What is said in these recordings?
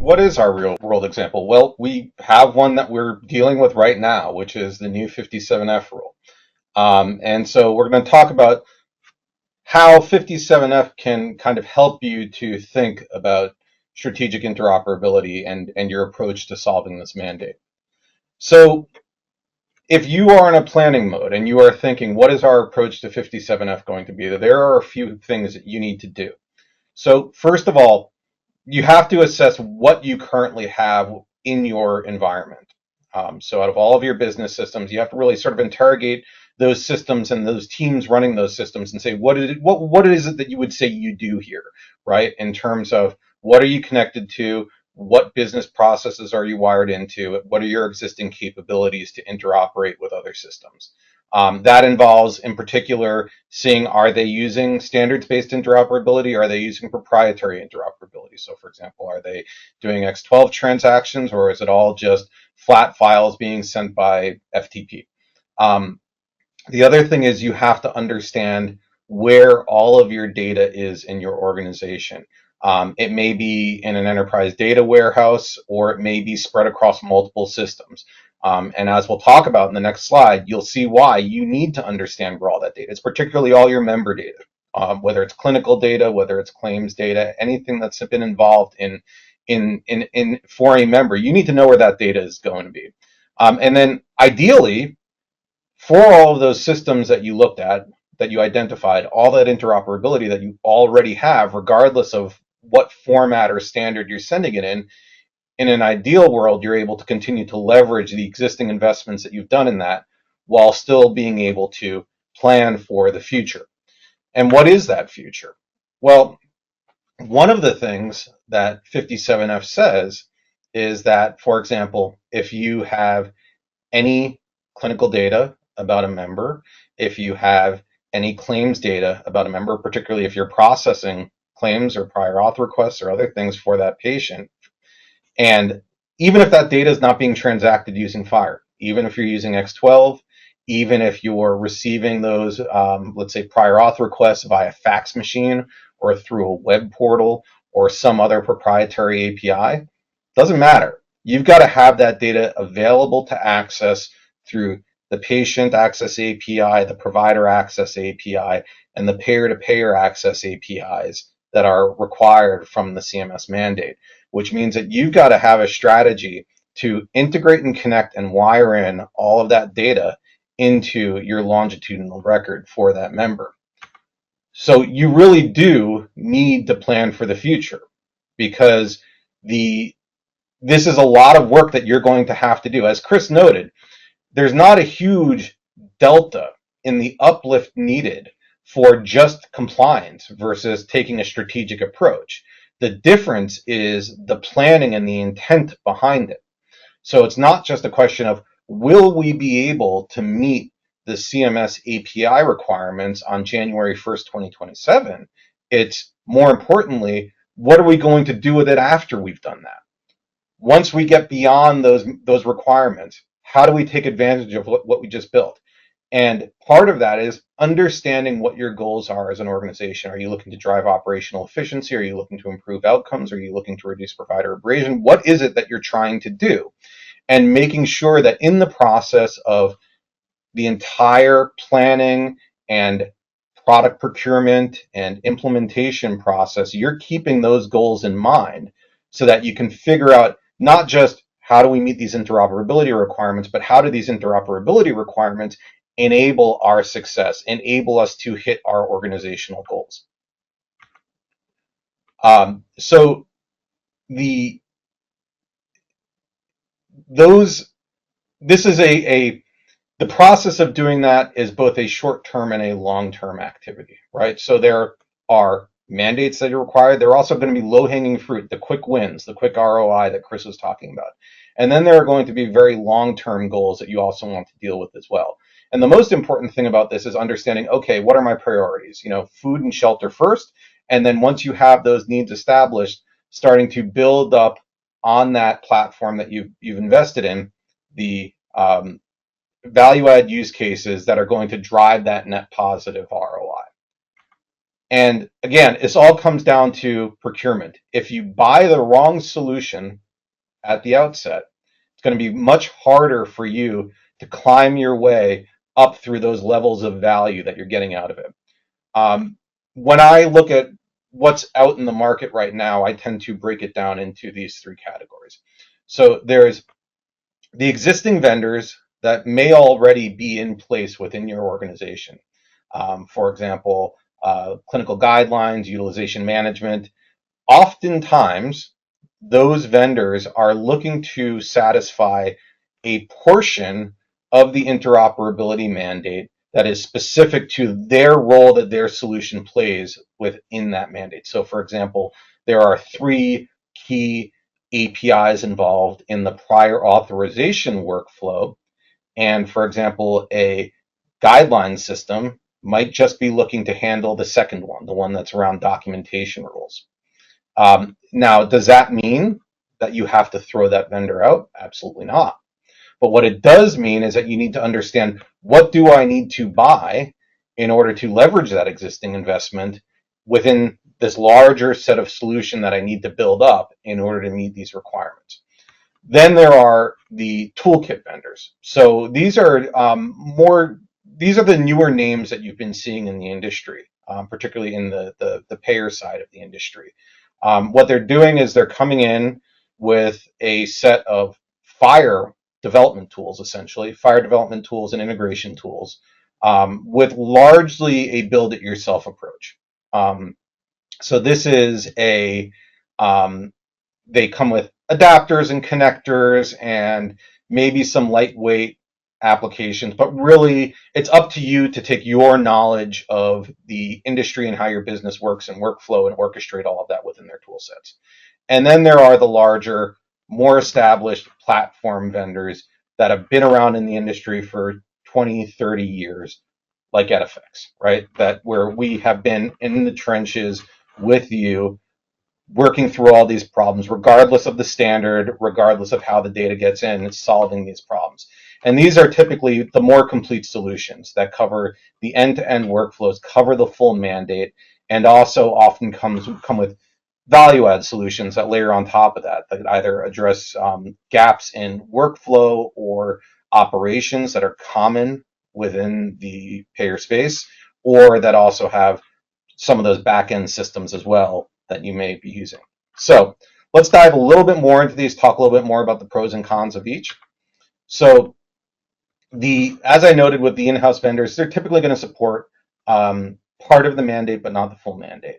what is our real world example? Well, we have one that we're dealing with right now, which is the new 57F rule. And so we're going to talk about how 57F can kind of help you to think about strategic interoperability and your approach to solving this mandate. So if you are in a planning mode and you are thinking, what is our approach to 57F going to be? There are a few things that you need to do. So first of all, you have to assess what you currently have in your environment. So out of all of your business systems, you have to really sort of interrogate those systems and those teams running those systems and say, what is it that you would say you do here, right? In terms of what are you connected to? What business processes are you wired into? What are your existing capabilities to interoperate with other systems? That involves, in particular, seeing are they using standards-based interoperability? Or are they using proprietary interoperability? So, for example, are they doing X12 transactions, or is it all just flat files being sent by FTP? The other thing is you have to understand where all of your data is in your organization. It may be in an enterprise data warehouse, or it may be spread across multiple systems. And as we'll talk about in the next slide, you'll see why you need to understand where all that data is, particularly all your member data, whether it's clinical data, whether it's claims data, anything that's been involved in for a member. You need to know where that data is going to be. And then ideally, for all of those systems that you looked at, that you identified, all that interoperability that you already have, regardless of what format or standard you're sending it in an ideal world, you're able to continue to leverage the existing investments that you've done in that while still being able to plan for the future. And what is that future? Well, one of the things that 57F says is that, for example, if you have any clinical data about a member, if you have any claims data about a member, particularly if you're processing claims or prior auth requests or other things for that patient, and even if that data is not being transacted using FHIR, even if you're using X12, even if you're receiving those, let's say, prior auth requests via fax machine or through a web portal or some other proprietary API, doesn't matter. You've got to have that data available to access through the patient access API, the provider access API, and the payer-to-payer access APIs that are required from the CMS mandate, which means that you've got to have a strategy to integrate and connect and wire in all of that data into your longitudinal record for that member. So you really do need to plan for the future, because this is a lot of work that you're going to have to do. As Chris noted, there's not a huge delta in the uplift needed for just compliance versus taking a strategic approach. The difference is the planning and the intent behind it. So it's not just a question of, will we be able to meet the CMS API requirements on January 1st, 2027? It's more importantly, what are we going to do with it after we've done that? Once we get beyond those requirements, how do we take advantage of what we just built? And part of that is understanding what your goals are as an organization. Are you looking to drive operational efficiency? Are you looking to improve outcomes? Are you looking to reduce provider abrasion? What is it that you're trying to do? And making sure that in the process of the entire planning and product procurement and implementation process, you're keeping those goals in mind so that you can figure out not just how do we meet these interoperability requirements, but how do these interoperability requirements enable our success, enable us to hit our organizational goals. So this is the process of doing that is both a short-term and a long-term activity, right? So there are mandates that are required. There are also going to be low-hanging fruit, the quick wins, the quick ROI that Chris was talking about. And then there are going to be very long-term goals that you also want to deal with as well. And the most important thing about this is understanding, okay, what are my priorities? Food and shelter first. And then once you have those needs established, starting to build up on that platform that you've invested in, the value add use cases that are going to drive that net positive ROI. And again, this all comes down to procurement. If you buy the wrong solution at the outset, it's going to be much harder for you to climb your way up through those levels of value that you're getting out of it. When I look at what's out in the market right now, I tend to break it down into these three categories. So there's the existing vendors that may already be in place within your organization. For example, clinical guidelines, utilization management. Oftentimes, those vendors are looking to satisfy a portion of the interoperability mandate that is specific to their role that their solution plays within that mandate. So, for example, there are three key APIs involved in the prior authorization workflow. And for example, a guideline system might just be looking to handle the second one, the one that's around documentation rules. Now, does that mean that you have to throw that vendor out? Absolutely not. But what it does mean is that you need to understand, what do I need to buy in order to leverage that existing investment within this larger set of solution that I need to build up in order to meet these requirements. Then there are the toolkit vendors. So these are these are the newer names that you've been seeing in the industry, particularly in the payer side of the industry. What they're doing is they're coming in with a set of FHIR development tools, essentially, FHIR development tools and integration tools, with largely a build-it-yourself approach. So this is they come with adapters and connectors and maybe some lightweight applications, but really it's up to you to take your knowledge of the industry and how your business works and workflow and orchestrate all of that within their tool sets. And then there are the larger, more established platform vendors that have been around in the industry for 20, 30 years, like Edifex, right? That where we have been in the trenches with you, working through all these problems, regardless of the standard, regardless of how the data gets in, it's solving these problems. And these are typically the more complete solutions that cover the end-to-end workflows, cover the full mandate, and also often come with value-add solutions that layer on top of that either address gaps in workflow or operations that are common within the payer space, or that also have some of those back-end systems as well that you may be using. So let's dive a little bit more into these, talk a little bit more about the pros and cons of each. So as I noted with the in-house vendors, they're typically going to support part of the mandate, but not the full mandate.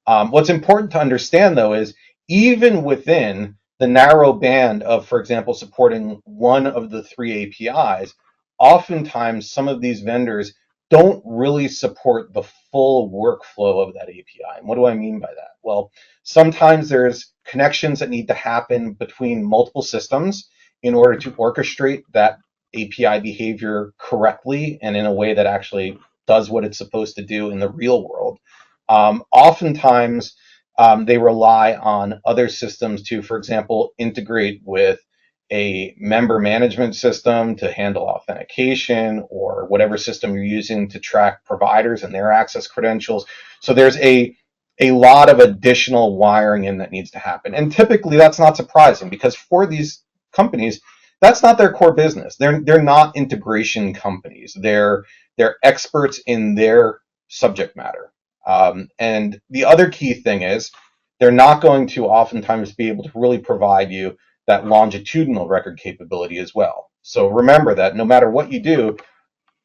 What's important to understand, though, is even within the narrow band of, for example, supporting one of the three APIs, oftentimes some of these vendors don't really support the full workflow of that API. And what do I mean by that? Well, sometimes there's connections that need to happen between multiple systems in order to orchestrate that API behavior correctly and in a way that actually does what it's supposed to do in the real world. Oftentimes, they rely on other systems to, for example, integrate with a member management system to handle authentication, or whatever system you're using to track providers and their access credentials. So there's a lot of additional wiring in that needs to happen. And typically that's not surprising, because for these companies, that's not their core business. They're not integration companies. They're experts in their subject matter. And the other key thing is they're not going to oftentimes be able to really provide you that longitudinal record capability as well. So remember that no matter what you do,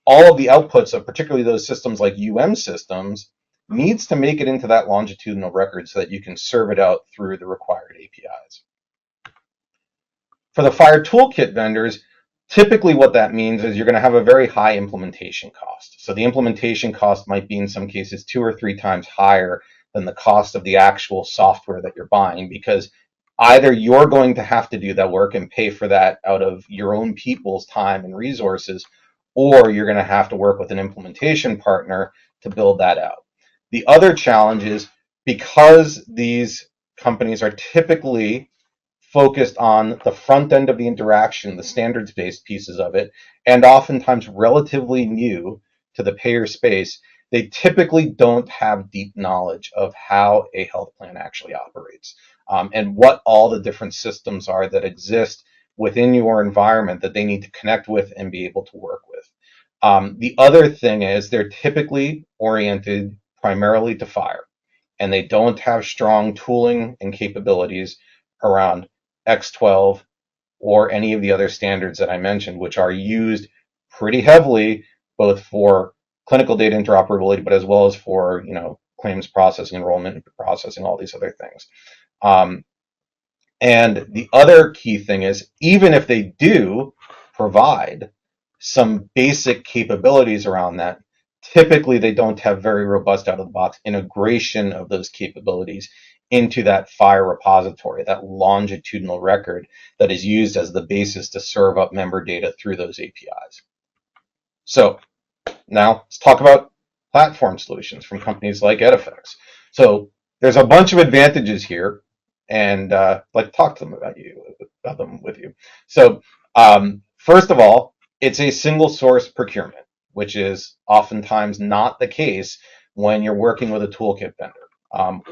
all of the outputs of particularly those systems like systems needs to make it into that longitudinal record so that you can serve it out through the required APIs. For the FHIR toolkit vendors, typically what that means is you're going to have a very high implementation cost. So the implementation cost might be in some cases 2 or 3 times higher than the cost of the actual software that you're buying, because either you're going to have to do that work and pay for that out of your own people's time and resources, or you're going to have to work with an implementation partner to build that out. The other challenge is, because these companies are typically focused on the front end of the interaction, the standards-based pieces of it, and oftentimes relatively new to the payer space, they typically don't have deep knowledge of how a health plan actually operates, and what all the different systems are that exist within your environment that they need to connect with and be able to work with. The other thing is they're typically oriented primarily to fire, and they don't have strong tooling and capabilities around X12 or any of the other standards that I mentioned, which are used pretty heavily both for clinical data interoperability, but as well as for claims processing, enrollment processing, all these other things. And the other key thing is, even if they do provide some basic capabilities around that, typically they don't have very robust out of the box integration of those capabilities into that FHIR repository, that longitudinal record that is used as the basis to serve up member data through those APIs. So now let's talk about platform solutions from companies like Edifex. So there's a bunch of advantages here, and I'd like to talk to them about them with you. So first of all, it's a single source procurement, which is oftentimes not the case when you're working with a toolkit vendor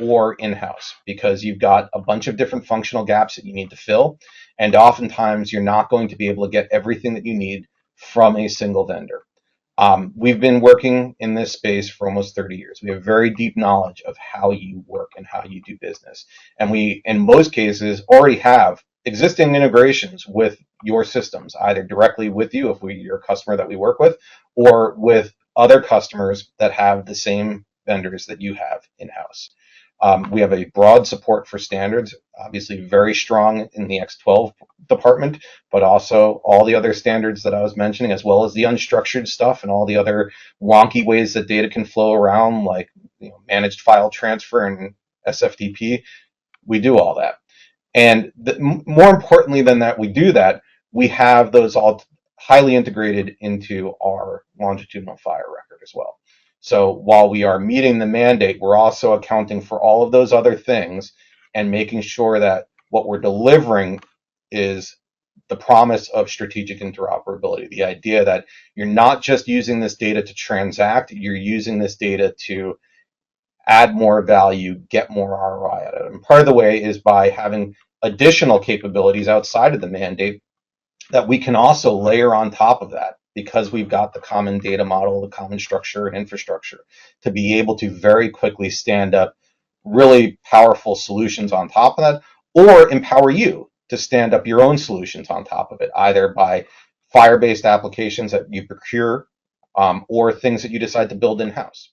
or in-house, because you've got a bunch of different functional gaps that you need to fill, and oftentimes you're not going to be able to get everything that you need from a single vendor. We've been working in this space for almost 30 years. We have very deep knowledge of how you work and how you do business. And we, in most cases, already have existing integrations with your systems, either directly with you, if you're a customer that we work with, or with other customers that have the same vendors that you have in-house. We have a broad support for standards, obviously very strong in the X12 department, but also all the other standards that I was mentioning, as well as the unstructured stuff and all the other wonky ways that data can flow around, like managed file transfer and SFTP. We do all that. And more importantly than that, we have those all highly integrated into our longitudinal FHIR record as well. So while we are meeting the mandate, we're also accounting for all of those other things and making sure that what we're delivering is the promise of strategic interoperability. The idea that you're not just using this data to transact, you're using this data to add more value, get more ROI out of it. And part of the way is by having additional capabilities outside of the mandate that we can also layer on top of that, because we've got the common data model, the common structure and infrastructure, to be able to very quickly stand up really powerful solutions on top of that, or empower you to stand up your own solutions on top of it, either by FHIR-based applications that you procure or things that you decide to build in-house.